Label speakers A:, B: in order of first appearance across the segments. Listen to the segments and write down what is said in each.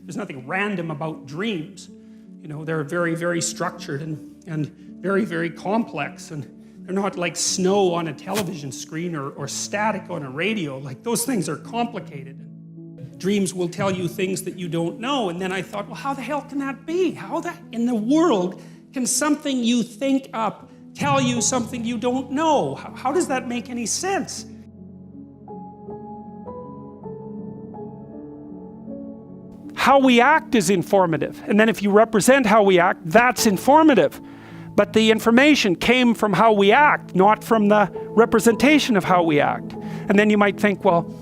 A: There's nothing random about dreams. You know, they're very, very structured and very, very complex, and they're not like snow on a television screen or static on a radio. Like, those things are complicated. Dreams will tell you things that you don't know. And then I thought, well, how the hell can that be? How in the world can something you think up tell you something you don't know? How does that make any sense? How we act is informative. And then if you represent how we act, that's informative. But the information came from how we act, not from the representation of how we act. And then you might think, well,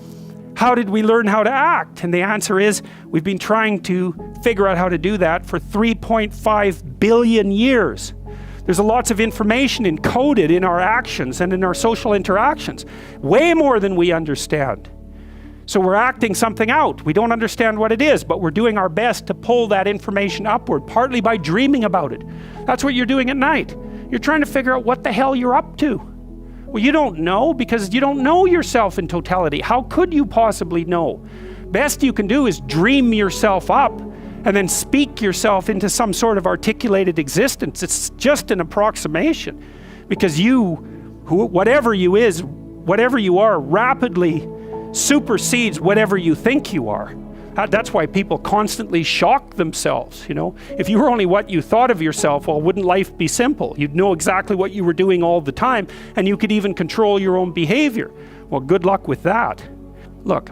A: how did we learn how to act? And the answer is, we've been trying to figure out how to do that for 3.5 billion years. There's lots of information encoded in our actions and in our social interactions, way more than we understand. So we're acting something out. We don't understand what it is, but we're doing our best to pull that information upward, partly by dreaming about it. That's what you're doing at night. You're trying to figure out what the hell you're up to. Well, you don't know, because you don't know yourself in totality. How could you possibly know? Best you can do is dream yourself up and then speak yourself into some sort of articulated existence. It's just an approximation, because whatever you are, rapidly supersedes whatever you think you are. That's why people constantly shock themselves, you know. If you were only what you thought of yourself, well, wouldn't life be simple? You'd know exactly what you were doing all the time, and you could even control your own behavior. Well, good luck with that. Look,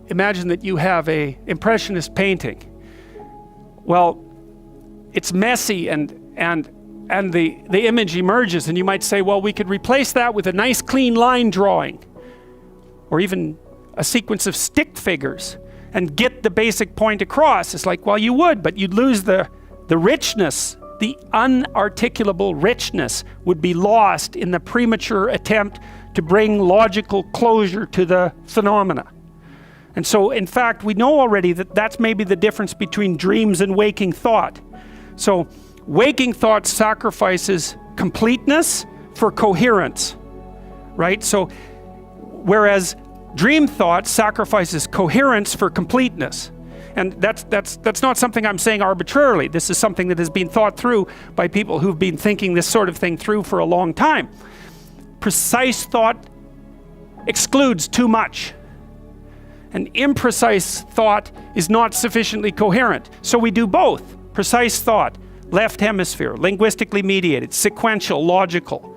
A: imagine that you have an impressionist painting. Well, it's messy and the image emerges, and you might say, well, we could replace that with a nice clean line drawing, or even a sequence of stick figures, and get the basic point across. It's like, well, you would, but you'd lose the richness. The unarticulable richness would be lost in the premature attempt to bring logical closure to the phenomena. And so, in fact, we know already that that's maybe the difference between dreams and waking thought. So, waking thought sacrifices completeness for coherence, right? So, whereas dream thought sacrifices coherence for completeness. And that's not something I'm saying arbitrarily. This is something that has been thought through by people who've been thinking this sort of thing through for a long time. Precise thought excludes too much. And imprecise thought is not sufficiently coherent. So we do both. Precise thought, left hemisphere, linguistically mediated, sequential, logical.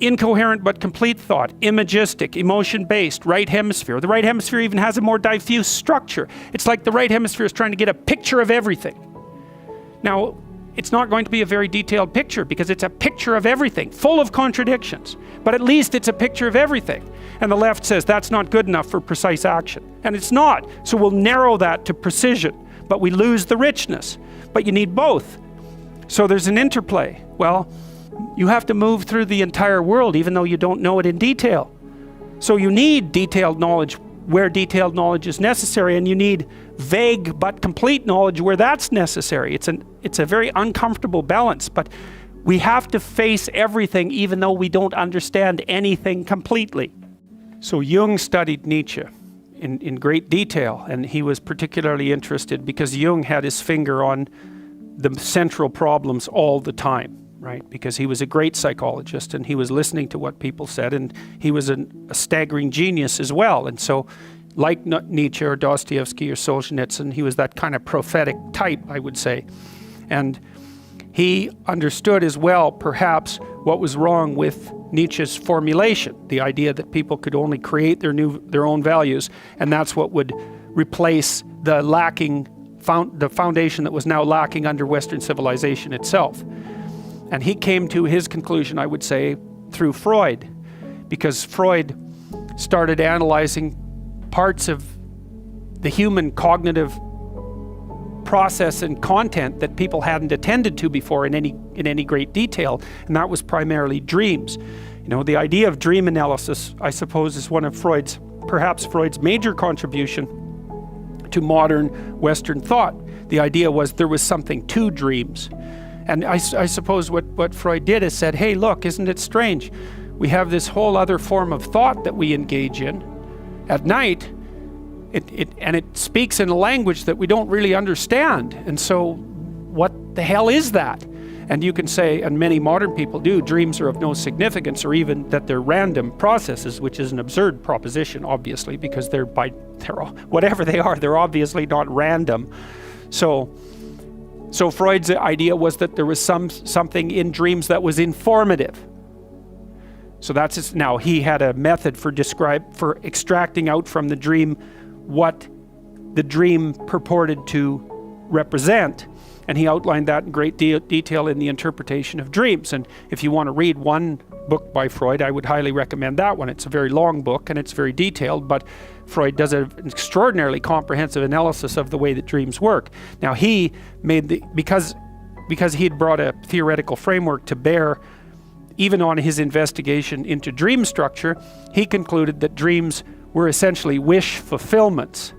A: Incoherent but complete thought, imagistic, emotion-based, right hemisphere. The right hemisphere even has a more diffuse structure. It's like the right hemisphere is trying to get a picture of everything. Now, it's not going to be a very detailed picture, because it's a picture of everything, full of contradictions. But at least it's a picture of everything. And the left says that's not good enough for precise action. And it's not. So we'll narrow that to precision, but we lose the richness. But you need both. So there's an interplay. Well, you have to move through the entire world even though you don't know it in detail. So you need detailed knowledge where detailed knowledge is necessary, and you need vague but complete knowledge where that's necessary. It's a very uncomfortable balance, but we have to face everything even though we don't understand anything completely. So Jung studied Nietzsche in great detail, and he was particularly interested because Jung had his finger on the central problems all the time. Right? Because he was a great psychologist, and he was listening to what people said, and he was a staggering genius as well. And so, like Nietzsche or Dostoevsky or Solzhenitsyn, he was that kind of prophetic type, I would say. And he understood as well, perhaps, what was wrong with Nietzsche's formulation, the idea that people could only create their own values, and that's what would replace the foundation that was now lacking under Western civilization itself. And he came to his conclusion, I would say, through Freud, because Freud started analyzing parts of the human cognitive process and content that people hadn't attended to before in any great detail, and that was primarily dreams. You know, the idea of dream analysis, I suppose, is one of perhaps Freud's major contribution to modern Western thought. The idea was there was something to dreams. And I suppose what Freud did is said, hey, look, isn't it strange? We have this whole other form of thought that we engage in at night, and it speaks in a language that we don't really understand. And so what the hell is that? And you can say, and many modern people do, dreams are of no significance, or even that they're random processes, which is an absurd proposition, obviously, because they're whatever they are, they're obviously not random. So Freud's idea was that there was something in dreams that was informative. So now he had a method for extracting out from the dream what the dream purported to represent. And he outlined that in great detail in The Interpretation of Dreams. And if you want to read one book by Freud, I would highly recommend that one. It's a very long book and it's very detailed, but Freud does an extraordinarily comprehensive analysis of the way that dreams work. Now he made because he had brought a theoretical framework to bear even on his investigation into dream structure, he concluded that dreams were essentially wish fulfillments.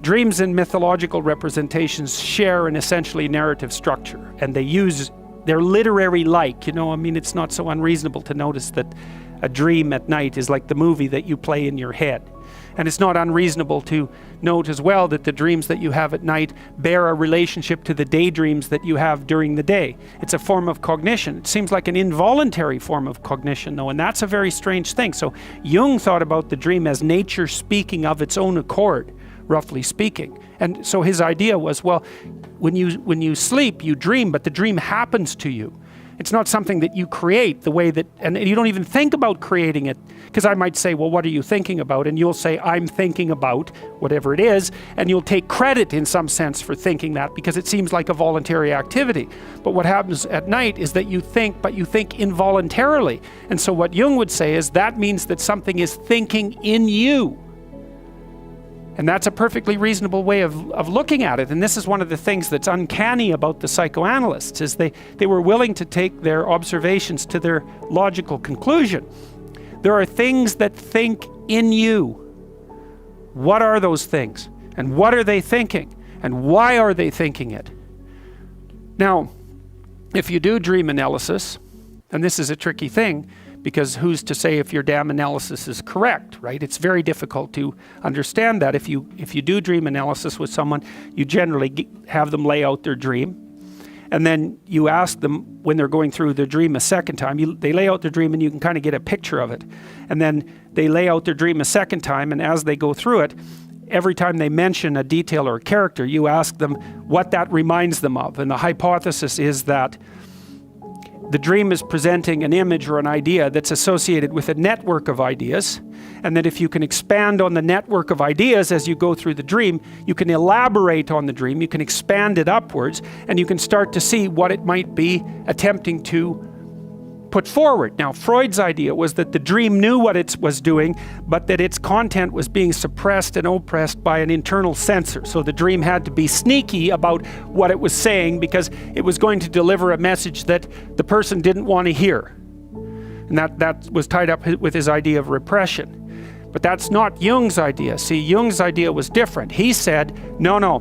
A: Dreams and mythological representations share an essentially narrative structure, and they're literary-like. It's not so unreasonable to notice that a dream at night is like the movie that you play in your head. And it's not unreasonable to note as well that the dreams that you have at night bear a relationship to the daydreams that you have during the day. It's a form of cognition. It seems like an involuntary form of cognition, though, and that's a very strange thing. So Jung thought about the dream as nature speaking of its own accord, roughly speaking. And so his idea was, well, when you sleep, you dream, but the dream happens to you. It's not something that you create the way that, and you don't even think about creating it. Because I might say, well, what are you thinking about? And you'll say, I'm thinking about whatever it is, and you'll take credit in some sense for thinking that because it seems like a voluntary activity. But what happens at night is that you think, but you think involuntarily. And so what Jung would say is that means that something is thinking in you. And that's a perfectly reasonable way of looking at it. And this is one of the things that's uncanny about the psychoanalysts, is they were willing to take their observations to their logical conclusion. There are things that think in you. What are those things? And what are they thinking? And why are they thinking it? Now, if you do dream analysis, and this is a tricky thing, because who's to say if your damn analysis is correct, right? It's very difficult to understand that. If you do dream analysis with someone, you generally have them lay out their dream, and then you ask them when they're going through their dream a second time. They lay out their dream and you can kind of get a picture of it. And then they lay out their dream a second time, and as they go through it, every time they mention a detail or a character, you ask them what that reminds them of. And the hypothesis is that the dream is presenting an image or an idea that's associated with a network of ideas, and that if you can expand on the network of ideas as you go through the dream, you can elaborate on the dream, you can expand it upwards, and you can start to see what it might be attempting to put forward. Now, Freud's idea was that the dream knew what it was doing, but that its content was being suppressed and oppressed by an internal censor. So the dream had to be sneaky about what it was saying because it was going to deliver a message that the person didn't want to hear. And that was tied up with his idea of repression. But that's not Jung's idea. See, Jung's idea was different. He said, no,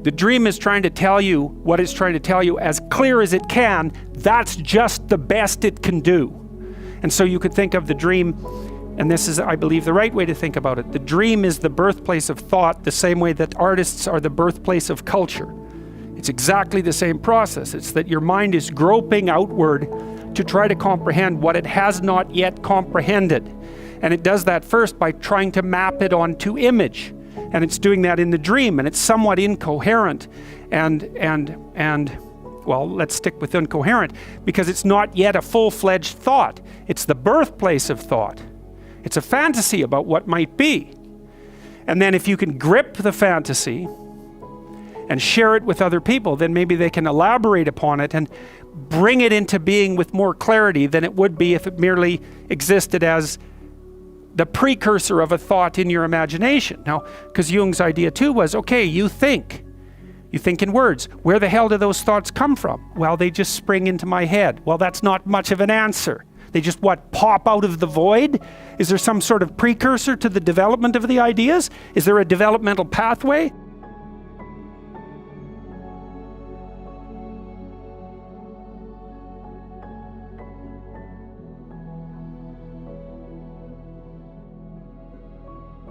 A: the dream is trying to tell you what it's trying to tell you as clear as it can. That's just the best it can do. And so you could think of the dream, and this is, I believe, the right way to think about it. The dream is the birthplace of thought, the same way that artists are the birthplace of culture. It's exactly the same process. It's that your mind is groping outward to try to comprehend what it has not yet comprehended. And it does that first by trying to map it onto image. And it's doing that in the dream, and it's somewhat incoherent. And well, let's stick with incoherent, because it's not yet a full-fledged thought. It's the birthplace of thought. It's a fantasy about what might be. And then if you can grip the fantasy and share it with other people, then maybe they can elaborate upon it and bring it into being with more clarity than it would be if it merely existed as the precursor of a thought in your imagination. Now, because Jung's idea too was, okay, you think in words. Where the hell do those thoughts come from? Well, they just spring into my head. Well, that's not much of an answer. They just, pop out of the void? Is there some sort of precursor to the development of the ideas? Is there a developmental pathway?